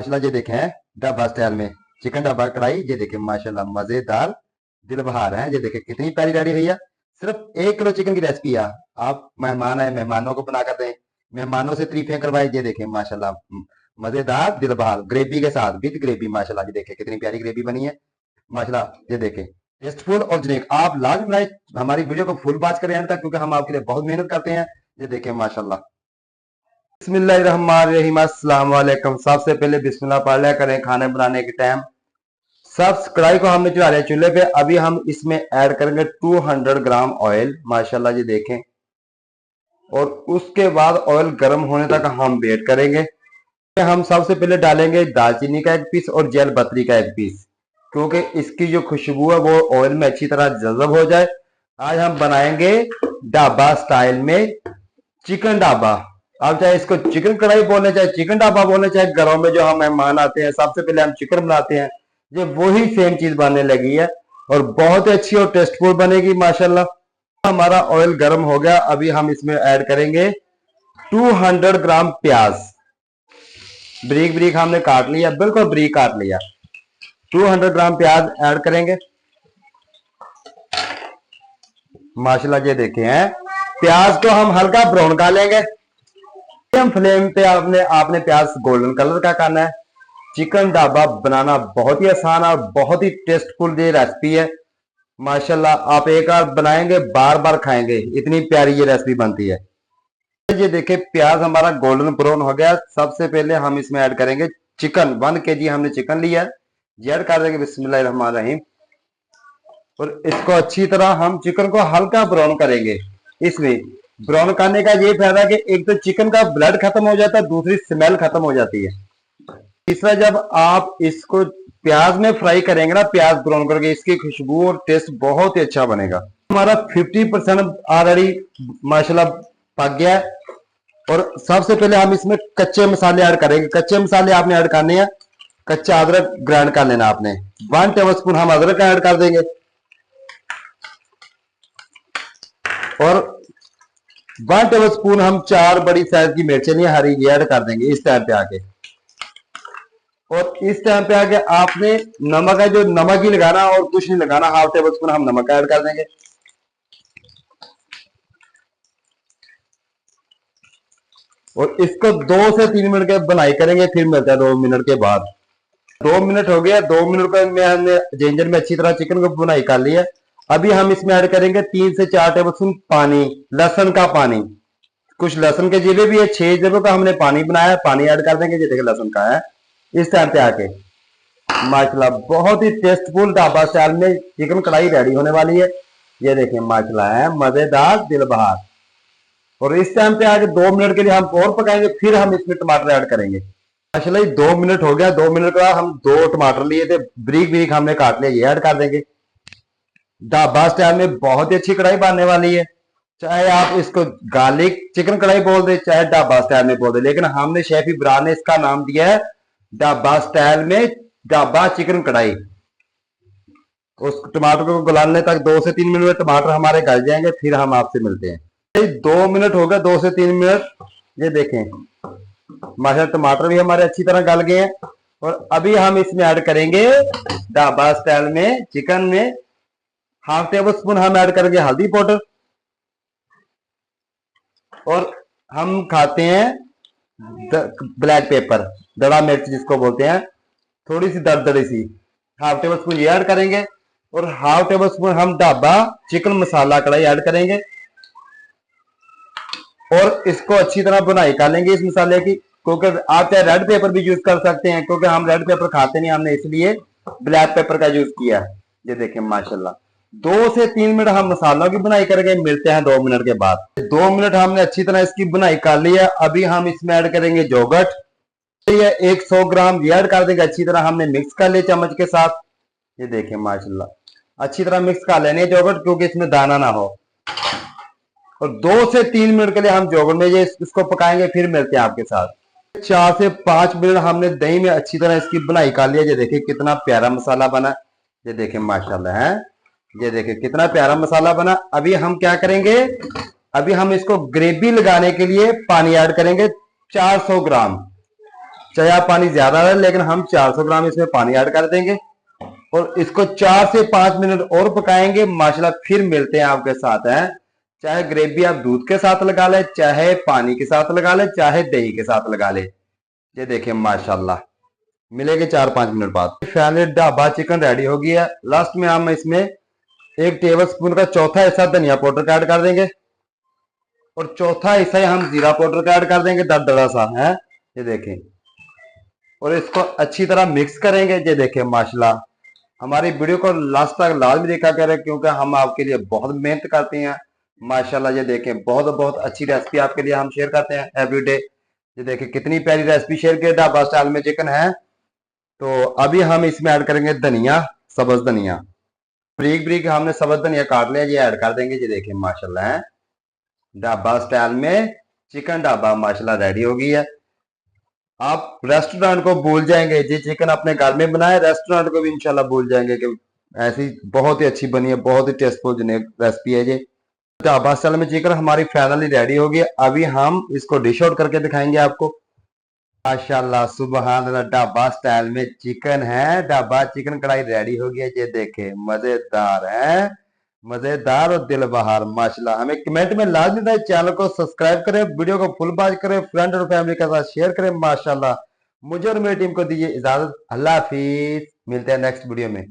माशाल्लाह ये देखें ढाबा स्टाइल में चिकन ढाबा कढ़ाई। ये देखें माशाल्लाह मजेदार दिल बहार है। ये देखें कितनी प्यारी रेडी हुई है। सिर्फ 1 किलो चिकन की रेसिपी है। आप मेहमान आए मेहमानों को बना कर दें, मेहमानों से तारीफें करवाए। ये देखें माशाल्लाह मजेदार दिल बहार ग्रेवी के साथ विद ग्रेवी। माशाल्लाह ये देखें कितनी प्यारी ग्रेवी बनी है। माशाल्लाह ये देखें टेस्टफुल और यूनिक। आप लाजमी बनाए हमारी वीडियो को फुल वॉच करें अंत तक, क्योंकि हम आपके लिए बहुत मेहनत करते हैं। ये देखें माशाल्लाह। बिस्मिल्लाहिर्रहमानिर्रहीम, अस्सलाम वालेकुम। सबसे पहले बिस्मिल्लाह पढ़ लिया करें खाने बनाने के टाइम। सब कढ़ाई को हमने चढ़ा लिया चूल्हे पे। अभी हम इसमें ऐड करेंगे 200 ग्राम ऑयल। माशाल्लाह जी देखें। और उसके बाद ऑयल गर्म होने तक हम वेट करेंगे। हम सबसे पहले डालेंगे दालचीनी का 1 पीस और जैल पत्री का 1 पीस, क्योंकि इसकी जो खुशबू है वो ऑयल में अच्छी तरह जज़ब हो जाए। आज हम बनाएंगे ढाबा स्टाइल में चिकन ढाबा। आप चाहे इसको चिकन कढ़ाई बोले, चाहे चिकन ढाबा बोले, चाहे घरों में जो हम मेहमान आते हैं सबसे पहले हम चिकन बनाते हैं, ये वही सेम चीज बनने लगी है और बहुत अच्छी और टेस्टफुल बनेगी माशाल्लाह। हमारा ऑयल गर्म हो गया। अभी हम इसमें ऐड करेंगे 200 ग्राम प्याज। ब्रीक ब्रीक हमने काट लिया, बिल्कुल ब्रीक काट लिया। 200 ग्राम प्याज ऐड करेंगे। माशाल्लाह ये देखे हैं प्याज को हम हल्का ब्राउन कर लेंगे। फ्लेम पे आपने प्याज गोल्डन कलर का करना है। चिकन ढाबा बनाना बहुत ही आसान और बहुत ही टेस्टफुल ये रेसिपी है माशाल्लाह। आप एक बार बनाएंगे बार बार खाएंगे, इतनी प्यारी ये रेसिपी बनती है। ये देखिए प्याज हमारा गोल्डन ब्राउन हो गया। सबसे पहले हम इसमें ऐड करेंगे चिकन। 1 केजी हमने चिकन लिया है, ये ऐड कर देंगे बिस्मिल्लाहिर्रहमानिर्रहीम। और इसको अच्छी तरह हम चिकन को हल्का ब्राउन करेंगे। इसमें ब्राउन करने का ये फायदा कि एक तो चिकन का ब्लड खत्म हो जाता है, दूसरी स्मेल खत्म हो जाती है। तीसरा, जब आप इसको प्याज में फ्राई करेंगे ना, प्याज ब्राउन करके, इसकी खुशबू और टेस्ट बहुत ही अच्छा बनेगा। हमारा 50% ऑलरेडी माशाल्लाह पक गया है। और सबसे पहले हम इसमें कच्चे मसाले ऐड करेंगे। कच्चे मसाले आपने ऐड करने हैं, कच्चा अदरक ग्राइंड कर लेना आपने। 1 टेबलस्पून हम अदरक का ऐड कर देंगे और 1 टेबलस्पून हम 4 बड़ी साइज की मिर्चें लिए हरी ये ऐड कर देंगे इस टाइम पे आके। और इस टाइम पे आके आपने नमक है जो नमक ही लगाना और कुछ नहीं लगाना। 1/2 टेबलस्पून हम नमक ऐड कर देंगे। और इसको 2 से 3 मिनट के बनाई करेंगे, फिर मिलता है 2 मिनट के बाद। 2 मिनट हो गया। 2 मिनट में हमने जिंजर में अच्छी तरह चिकन को बुनाई कर लिया। अभी हम इसमें ऐड करेंगे 3 से 4 टेबलस्पून पानी, लहसुन का पानी। कुछ लहसुन के जिले भी है, 6 जिलों का हमने पानी बनाया। पानी ऐड कर देंगे, जैसे लहसुन का है। इस टाइम पे आके माशाल्लाह बहुत ही टेस्टफुल ढाबा स्टाइल में चिकन कढ़ाई रेडी होने वाली है। ये देखिए माशाल्लाह है मजेदार दिल बहार। और इस टाइम पे आके 2 मिनट के लिए हम और पकाएंगे, फिर हम इसमें टमाटर ऐड करेंगे। माशाल्लाह 2 मिनट हो गया। 2 मिनट के बाद हम 2 टमाटर लिए थे, ब्रीक ब्रीक हमने काट लिया, ये ऐड कर देंगे। ढाबा स्टाइल में बहुत ही अच्छी कढ़ाई बनने वाली है। चाहे आप इसको गार्लिक चिकन कढ़ाई बोल दे, चाहे ढाबा स्टाइल में बोल दे, लेकिन हमने शेफ इब्रार ने इसका नाम दिया है ढाबा स्टाइल में ढाबा चिकन कढ़ाई। उस टमाटर को गलाने तक 2 से 3 मिनट में टमाटर हमारे गल जाएंगे, फिर हम आपसे मिलते हैं। 2 मिनट हो गए, 2 से 3 मिनट। ये देखें माशाल्लाह टमाटर भी हमारे अच्छी तरह गल गए हैं। और अभी हम इसमें ऐड करेंगे ढाबा स्टाइल में चिकन में 1/2 टेबलस्पून हम ऐड करेंगे हल्दी पाउडर। और हम खाते हैं ब्लैक पेपर, दड़ा मिर्च जिसको बोलते हैं, थोड़ी सी दरदरी सी, 1/2 टेबलस्पून ये ऐड करेंगे। और 1/2 टेबलस्पून हम ढाबा चिकन मसाला कढ़ाई ऐड करेंगे। और इसको अच्छी तरह बुनाई कर लेंगे इस मसाले की, क्योंकि आप चाहे रेड पेपर भी यूज कर सकते हैं, क्योंकि हम रेड पेपर खाते नहीं, हमने इसलिए ब्लैक पेपर का यूज किया। ये देखें माशाल्लाह 2 से 3 मिनट हम मसालों की बुनाई करेंगे, मिलते हैं 2 मिनट के बाद। 2 मिनट हमने अच्छी तरह इसकी बुनाई कर ली है। अभी हम इसमें ऐड करेंगे योगर्ट। ये 100 ग्राम ये ऐड कर देंगे। अच्छी तरह हमने मिक्स कर लिया चम्मच के साथ। ये देखें माशाल्लाह अच्छी तरह मिक्स कर लेने योगर्ट, क्योंकि इसमें दाना ना हो। और 2 से 3 मिनट के लिए हम योगर्ट में ये इसको पकाएंगे, फिर मिलते हैं आपके साथ। 4 से 5 मिनट हमने दही में अच्छी तरह इसकी बुनाई कर लिया। ये देखिए कितना प्यारा मसाला बना। ये देखें माशाल्लाह है, ये देखिए कितना प्यारा मसाला बना। अभी हम क्या करेंगे, अभी हम इसको ग्रेवी लगाने के लिए पानी ऐड करेंगे 400 ग्राम। चाहे आप पानी ज्यादा है, लेकिन हम 400 ग्राम इसमें पानी ऐड कर देंगे और इसको 4 से 5 मिनट और पकाएंगे। माशाल्लाह फिर मिलते हैं आपके साथ हैं। चाहे ग्रेवी आप दूध के साथ लगा ले, चाहे पानी के साथ लगा ले, चाहे दही के साथ लगा ले। ये देखिए माशाल्लाह, मिलेंगे 4-5 मिनट बाद। फाइनली ढाबा चिकन रेडी हो गया है। लास्ट में हम इसमें 1 टेबल स्पून का चौथा हिस्सा धनिया पाउडर का ऐड कर देंगे और चौथा हिस्सा हम जीरा पाउडर का ऐड कर देंगे, दरदरा सा है। ये देखें, और इसको अच्छी तरह मिक्स करेंगे। ये देखें माशाल्लाह, हमारी वीडियो को लास्ट तक लाजमी देखा करें, क्योंकि हम आपके लिए बहुत मेहनत करते हैं। माशाल्लाह ये देखें, बहुत बहुत अच्छी रेसिपी आपके लिए हम शेयर करते हैं एवरीडे। ये देखें कितनी प्यारी रेसिपी शेयर की, ढाबा स्टाइल में चिकन है। तो अभी हम इसमें ऐड करेंगे धनिया, सब्ज धनिया, ब्रीक ब्रीक हमने सब्ज धनिया काट लिया, ये ऐड कर देंगे। ये देखें माशाल्लाह है, ढाबा स्टाइल में चिकन ढाबा माशाल्लाह रेडी हो गई है। आप रेस्टोरेंट को भूल जाएंगे, जी चिकन अपने घर में बनाए, रेस्टोरेंट को भी इंशाल्लाह भूल जाएंगे कि ऐसी बहुत ही अच्छी बनी है, बहुत ही टेस्टफुल रेसिपी है। ये ढाबा स्टाइल में चिकन हमारी फाइनली रेडी हो गई। अभी हम इसको डिश आउट करके दिखाएंगे आपको। माशाल्लाह सुबहान अल्लाह, ढाबा स्टाइल में चिकन है, ढाबा चिकन कढ़ाई रेडी हो गया। ये देखे मजेदार है, मजेदार और दिल बहार माशाल्लाह। हमें कमेंट में लाजमी था, चैनल को सब्सक्राइब करें, वीडियो को फुल वॉच करें, फ्रेंड और फैमिली के साथ शेयर करें। माशाल्लाह मुझे और मेरी टीम को दीजिए इजाजत। अल्लाह हाफिज, मिलते हैं नेक्स्ट वीडियो में।